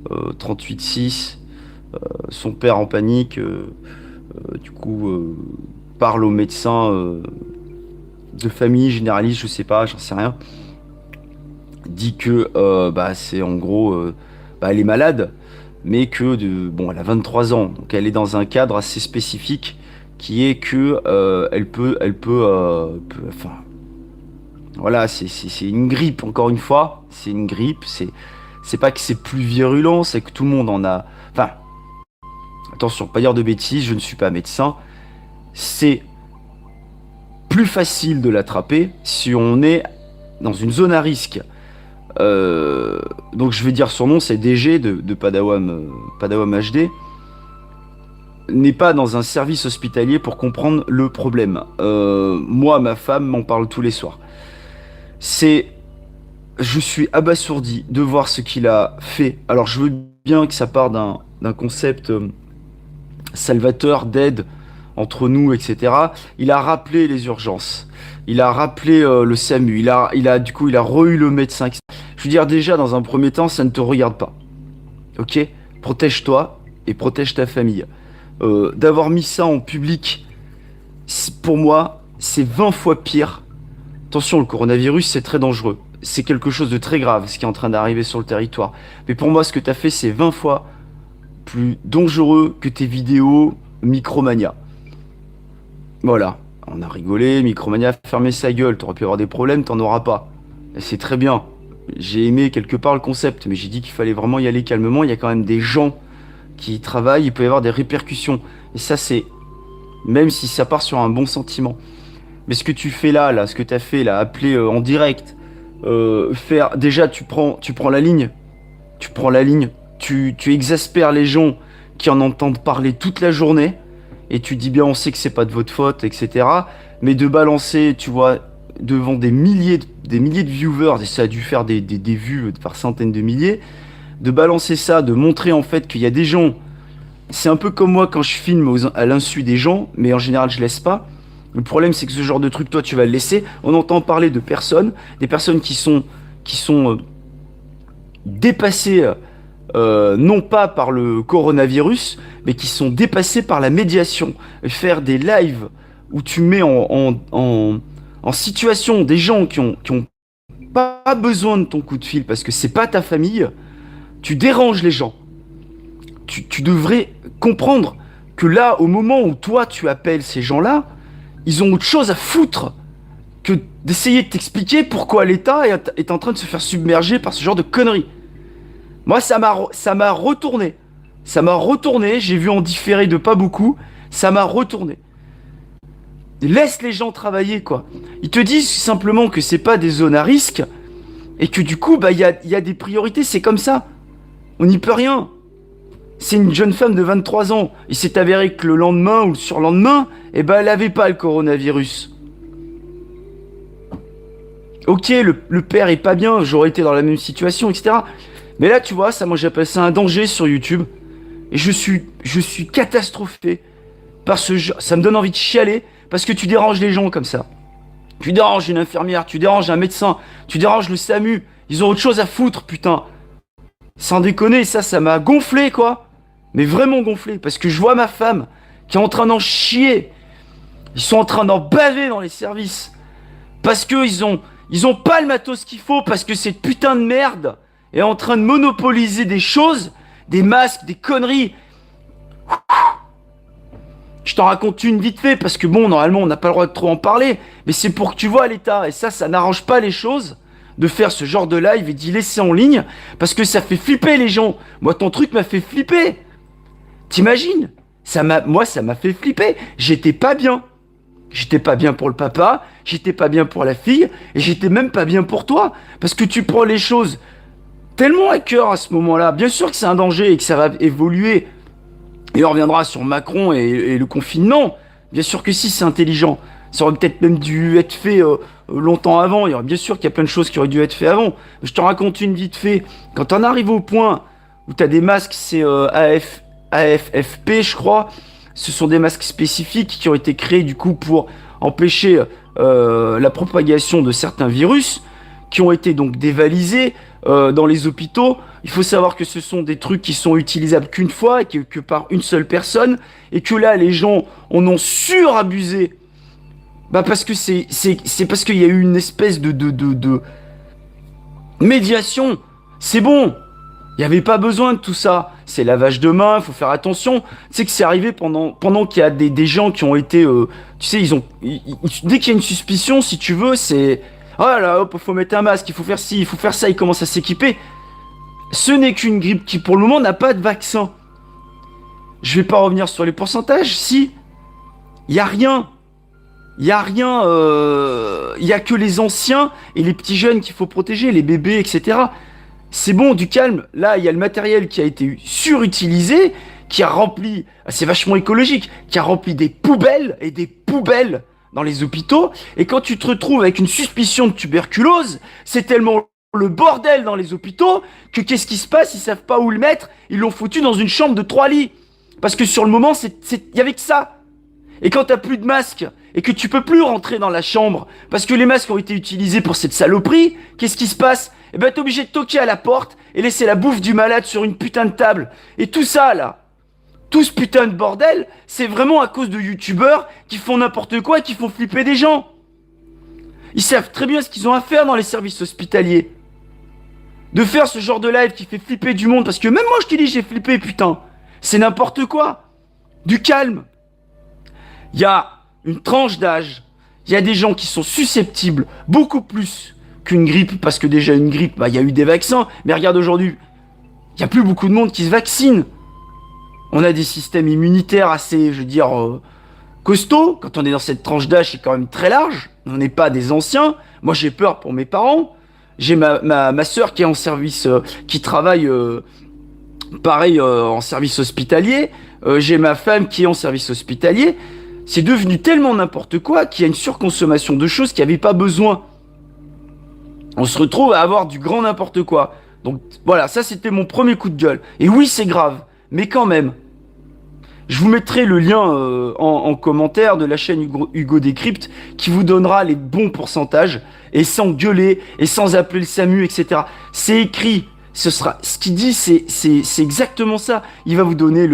38,6. Son père en panique, du coup, parle au médecin de famille, généraliste, je sais pas, j'en sais rien. Dit que bah, c'est en gros, bah, elle est malade, mais que bon, elle a 23 ans, donc elle est dans un cadre assez spécifique qui est que enfin, voilà, c'est une grippe, encore une fois, c'est une grippe, c'est pas que c'est plus virulent, c'est que tout le monde en a. Enfin, attention, pas dire de bêtises, je ne suis pas médecin. C'est plus facile de l'attraper si on est dans une zone à risque. Donc je vais dire son nom, c'est DG de Padawam, Padawam HD. N'est pas dans un service hospitalier pour comprendre le problème. Moi, ma femme m'en parle tous les soirs. C'est, je suis abasourdi de voir ce qu'il a fait. Alors je veux bien que ça part d'un concept salvateur d'aide entre nous, etc. Il a rappelé les urgences. Il a rappelé le SAMU. Du coup, il a re-eu le médecin. Je veux dire, déjà, dans un premier temps, ça ne te regarde pas. Ok? Protège-toi et protège ta famille. D'avoir mis ça en public, pour moi, c'est 20 fois pire. Attention, le coronavirus, c'est très dangereux. C'est quelque chose de très grave, ce qui est en train d'arriver sur le territoire. Mais pour moi, ce que tu as fait, c'est 20 fois plus dangereux que tes vidéos Micromania. Voilà, on a rigolé, Micromania a fermé sa gueule, t'aurais pu avoir des problèmes, t'en auras pas. Et c'est très bien. J'ai aimé quelque part le concept, mais j'ai dit qu'il fallait vraiment y aller calmement. Il y a quand même des gens qui y travaillent, il peut y avoir des répercussions. Et ça, c'est... Même si ça part sur un bon sentiment. Mais ce que tu fais là, ce que tu as fait là, appeler en direct, faire... Déjà, tu prends la ligne. Tu prends la ligne. Tu exaspères les gens qui en entendent parler toute la journée. Et tu dis bien, on sait que c'est pas de votre faute, etc. Mais de balancer, tu vois, devant des milliers de viewers, et ça a dû faire des vues par centaines de milliers, de balancer ça, de montrer en fait qu'il y a des gens. C'est un peu comme moi quand je filme à l'insu des gens, mais en général je laisse pas. Le problème c'est que ce genre de truc, toi tu vas le laisser. On entend parler de personnes, des personnes qui sont dépassées, non pas par le coronavirus, mais qui sont dépassées par la médiation. Faire des lives où tu mets en situation des gens qui ont pas besoin de ton coup de fil parce que c'est pas ta famille, tu déranges les gens. Tu devrais comprendre que là, au moment où toi tu appelles ces gens-là, ils ont autre chose à foutre que d'essayer de t'expliquer pourquoi l'État est en train de se faire submerger par ce genre de conneries. Moi, ça m'a retourné. Ça m'a retourné, j'ai vu en différé de pas beaucoup, ça m'a retourné. Laisse les gens travailler, quoi. Ils te disent simplement que c'est pas des zones à risque et que du coup, bah, il y a des priorités, c'est comme ça. On n'y peut rien. C'est une jeune femme de 23 ans. Il s'est avéré que le lendemain ou le surlendemain, eh ben, elle avait pas le coronavirus. Ok, le père est pas bien, j'aurais été dans la même situation, etc. Mais là, tu vois, ça, moi j'appelle ça un danger sur YouTube. Et je suis catastrophé par ce jeu. Ça me donne envie de chialer parce que tu déranges les gens comme ça. Tu déranges une infirmière, tu déranges un médecin, tu déranges le SAMU. Ils ont autre chose à foutre, putain. Sans déconner, ça m'a gonflé, quoi. Mais vraiment gonflé. Parce que je vois ma femme qui est en train d'en chier. Ils sont en train d'en baver dans les services. Parce que ils ont pas le matos qu'il faut. Parce que cette putain de merde est en train de monopoliser des choses, des masques, des conneries. Je t'en raconte une vite fait. Parce que bon, normalement, on n'a pas le droit de trop en parler. Mais c'est pour que tu vois l'état. Et ça n'arrange pas les choses de faire ce genre de live et d'y laisser en ligne. Parce que ça fait flipper les gens. Moi, ton truc m'a fait flipper. T'imagines? Moi, ça m'a fait flipper. J'étais pas bien. J'étais pas bien pour le papa, j'étais pas bien pour la fille, et j'étais même pas bien pour toi. Parce que tu prends les choses tellement à cœur à ce moment-là. Bien sûr que c'est un danger et que ça va évoluer. Et on reviendra sur Macron et le confinement. Bien sûr que si, c'est intelligent. Ça aurait peut-être même dû être fait longtemps avant. Il y aurait bien sûr qu'il y a plein de choses qui auraient dû être fait avant. Je t'en raconte une vite fait. Quand on arrive au point où tu as des masques, c'est AFFP, je crois. Ce sont des masques spécifiques qui ont été créés du coup pour empêcher la propagation de certains virus, qui ont été donc dévalisés dans les hôpitaux. Il faut savoir que ce sont des trucs qui sont utilisables qu'une fois, et que par une seule personne, et que là, les gens en ont surabusé. Bah parce que c'est parce qu'il y a eu une espèce de médiation. C'est bon. Il n'y avait pas besoin de tout ça. C'est lavage de mains, il faut faire attention. Tu sais que c'est arrivé pendant qu'il y a des gens qui ont été... tu sais, dès qu'il y a une suspicion, si tu veux, c'est... Oh là, hop, il faut mettre un masque, il faut faire ci, il faut faire ça, ils commencent à s'équiper. Ce n'est qu'une grippe qui, pour le moment, n'a pas de vaccin. Je vais pas revenir sur les pourcentages, si. Il y a rien. Il y a rien. Il y a que les anciens et les petits jeunes qu'il faut protéger, les bébés, etc. C'est bon, du calme. Là, il y a le matériel qui a été surutilisé, qui a rempli, c'est vachement écologique, qui a rempli des poubelles et des poubelles dans les hôpitaux. Et quand tu te retrouves avec une suspicion de tuberculose, c'est tellement le bordel dans les hôpitaux que qu'est-ce qui se passe? Ils savent pas où le mettre. Ils l'ont foutu dans une chambre de 3 lits. Parce que sur le moment, il y avait que ça. Et quand t'as plus de masques et que tu peux plus rentrer dans la chambre parce que les masques ont été utilisés pour cette saloperie, qu'est-ce qui se passe? Eh ben t'es obligé de toquer à la porte et laisser la bouffe du malade sur une putain de table. Et tout ça là, tout ce putain de bordel, c'est vraiment à cause de youtubeurs qui font n'importe quoi et qui font flipper des gens. Ils savent très bien ce qu'ils ont à faire dans les services hospitaliers. De faire ce genre de live qui fait flipper du monde, parce que même moi je te dis j'ai flippé putain. C'est n'importe quoi. Du calme. Il y a une tranche d'âge, il y a des gens qui sont susceptibles, beaucoup plus qu'une grippe, parce que déjà une grippe, bah, il y a eu des vaccins, mais regarde aujourd'hui, il n'y a plus beaucoup de monde qui se vaccine. On a des systèmes immunitaires assez, je veux dire, costauds. Quand on est dans cette tranche d'âge, c'est quand même très large. On n'est pas des anciens. Moi, j'ai peur pour mes parents. J'ai ma soeur qui est en service, qui travaille, pareil, en service hospitalier. J'ai ma femme qui est en service hospitalier. C'est devenu tellement n'importe quoi qu'il y a une surconsommation de choses qui n'avaient pas besoin. On se retrouve à avoir du grand n'importe quoi. Donc voilà, ça c'était mon premier coup de gueule. Et oui, c'est grave, mais quand même. Je vous mettrai le lien en commentaire de la chaîne Hugo Décrypte qui vous donnera les bons pourcentages et sans gueuler et sans appeler le SAMU, etc. C'est écrit, ce qu'il dit, c'est exactement ça. Il va vous donner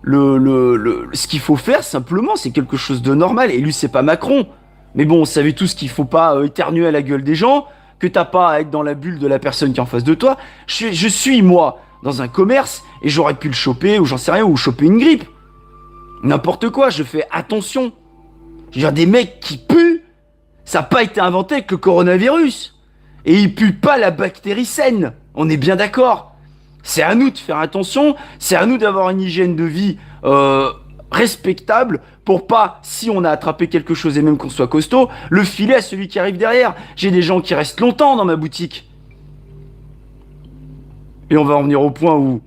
ce qu'il faut faire simplement, c'est quelque chose de normal. Et lui, c'est pas Macron. Mais bon, on savait tous qu'il faut pas éternuer à la gueule des gens, que t'as pas à être dans la bulle de la personne qui est en face de toi. Je suis, moi, dans un commerce et j'aurais pu le choper ou j'en sais rien, ou choper une grippe. N'importe quoi, je fais attention. Je veux dire, des mecs qui puent, ça n'a pas été inventé avec le coronavirus. Et ils puent pas la bactérie saine. On est bien d'accord. C'est à nous de faire attention, c'est à nous d'avoir une hygiène de vie respectable pour pas, si on a attrapé quelque chose et même qu'on soit costaud, le filer à celui qui arrive derrière. J'ai des gens qui restent longtemps dans ma boutique. Et on va en venir au point où...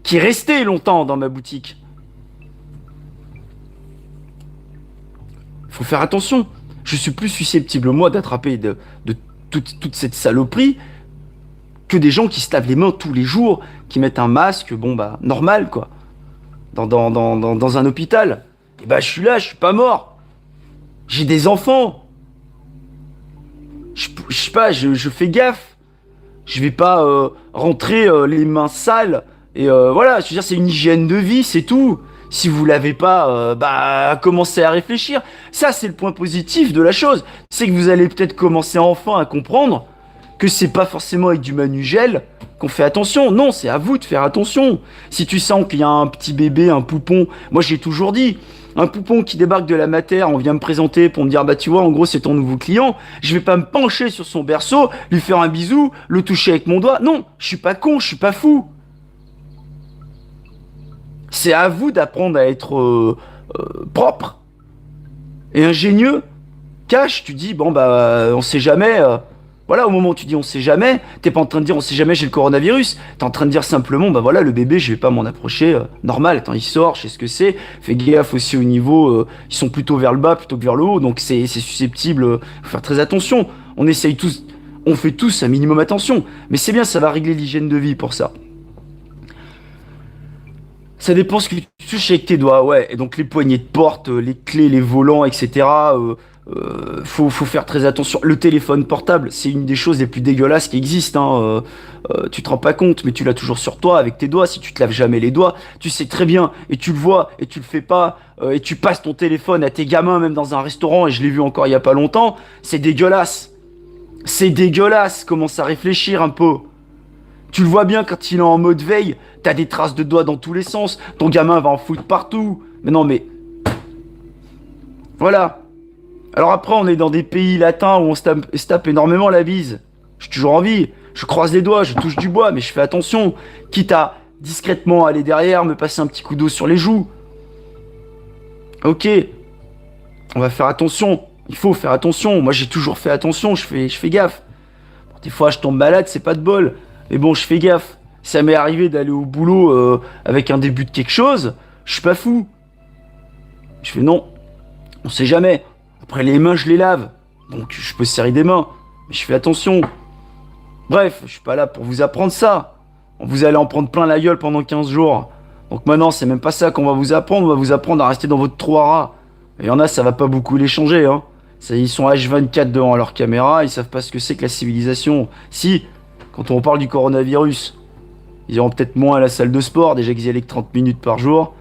qui restaient longtemps dans ma boutique. Faut faire attention. Je suis plus susceptible, moi, d'attraper de toute cette saloperie que des gens qui se lavent les mains tous les jours, qui mettent un masque, bon bah, normal, quoi. Dans un hôpital. Et bah, je suis là, je suis pas mort. J'ai des enfants. Je sais pas, je fais gaffe. Je vais pas rentrer les mains sales. Et voilà, je veux dire, c'est une hygiène de vie, c'est tout. Si vous l'avez pas, bah, commencez à réfléchir. Ça, c'est le point positif de la chose. C'est que vous allez peut-être commencer enfin à comprendre que c'est pas forcément avec du Manugel qu'on fait attention. Non, c'est à vous de faire attention. Si tu sens qu'il y a un petit bébé, un poupon, moi j'ai toujours dit, un poupon qui débarque de la mater, on vient me présenter pour me dire, bah tu vois, en gros c'est ton nouveau client, je vais pas me pencher sur son berceau, lui faire un bisou, le toucher avec mon doigt. Non, je suis pas con, je suis pas fou. C'est à vous d'apprendre à être propre et ingénieux. Cash, tu dis, bon bah on sait jamais... voilà, au moment où tu dis on sait jamais, t'es pas en train de dire on sait jamais j'ai le coronavirus, t'es en train de dire simplement bah voilà le bébé je vais pas m'en approcher, normal, attends il sort, je sais ce que c'est, fais gaffe aussi au niveau, ils sont plutôt vers le bas plutôt que vers le haut, donc c'est susceptible, faut faire très attention, on essaye tous, on fait tous un minimum attention, mais c'est bien, ça va régler l'hygiène de vie pour ça. Ça dépend ce que tu touches avec tes doigts, ouais, et donc les poignées de porte, les clés, les volants, etc., Faut faire très attention. Le téléphone portable, c'est une des choses les plus dégueulasses qui existent, hein. Tu te rends pas compte, mais tu l'as toujours sur toi avec tes doigts. Si tu te laves jamais les doigts, tu sais très bien, et tu le vois, et tu le fais pas, et tu passes ton téléphone à tes gamins, même dans un restaurant, et je l'ai vu encore il y a pas longtemps. C'est dégueulasse. C'est dégueulasse. Commence à réfléchir un peu. Tu le vois bien quand il est en mode veille, t'as des traces de doigts dans tous les sens. Ton gamin va en foutre partout. Mais non, mais voilà. Alors après, on est dans des pays latins où on se tape énormément la bise. J'ai toujours envie. Je croise les doigts, je touche du bois, mais je fais attention. Quitte à discrètement aller derrière, me passer un petit coup d'eau sur les joues. Ok, on va faire attention. Il faut faire attention. Moi, j'ai toujours fait attention. Je fais gaffe. Bon, des fois, je tombe malade, c'est pas de bol. Mais bon, je fais gaffe. Ça m'est arrivé d'aller au boulot avec un début de quelque chose. Je suis pas fou. Je fais non. On sait jamais. Après, les mains, je les lave. Donc, je peux serrer des mains. Mais je fais attention. Bref, je suis pas là pour vous apprendre ça. Vous allez en prendre plein la gueule pendant 15 jours. Donc maintenant, c'est même pas ça qu'on va vous apprendre. On va vous apprendre à rester dans votre trou à rats. Et il y en a, ça va pas beaucoup les changer, hein. Ça, ils sont H24 devant leur caméra. Ils savent pas ce que c'est que la civilisation. Si, quand on parle du coronavirus, ils iront peut-être moins à la salle de sport. Déjà qu'ils y allaient que 30 minutes par jour.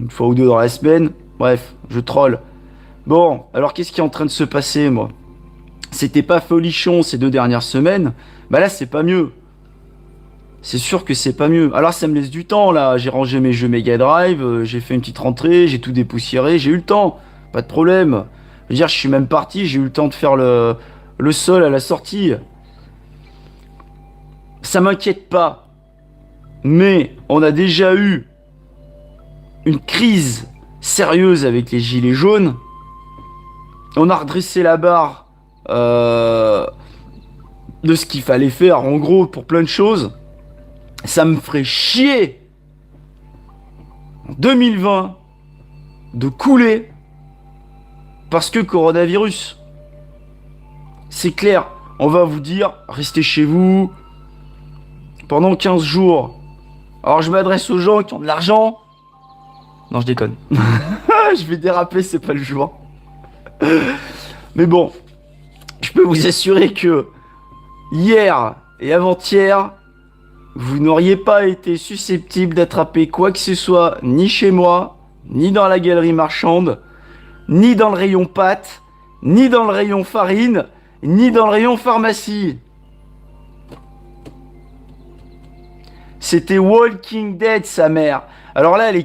Une fois ou deux dans la semaine. Bref, je troll. Bon, alors qu'est-ce qui est en train de se passer, moi? C'était pas folichon ces 2 dernières semaines. Bah là, c'est pas mieux. C'est sûr que c'est pas mieux. Alors ça me laisse du temps là. J'ai rangé mes jeux Mega Drive, j'ai fait une petite rentrée, j'ai tout dépoussiéré, j'ai eu le temps. Pas de problème. Je veux dire, je suis même parti, j'ai eu le temps de faire le sol à la sortie. Ça m'inquiète pas. Mais on a déjà eu une crise sérieuse avec les gilets jaunes. On a redressé la barre de ce qu'il fallait faire en gros pour plein de choses. Ça me ferait chier en 2020 de couler parce que coronavirus. C'est clair, on va vous dire restez chez vous pendant 15 jours. Alors je m'adresse aux gens qui ont de l'argent. Non, je déconne. Je vais déraper, c'est pas le jour. Mais bon, je peux vous assurer que hier et avant-hier, vous n'auriez pas été susceptible d'attraper quoi que ce soit, ni chez moi, ni dans la galerie marchande, ni dans le rayon pâtes, ni dans le rayon farine, ni dans le rayon pharmacie. C'était Walking Dead, sa mère. Alors là, elle est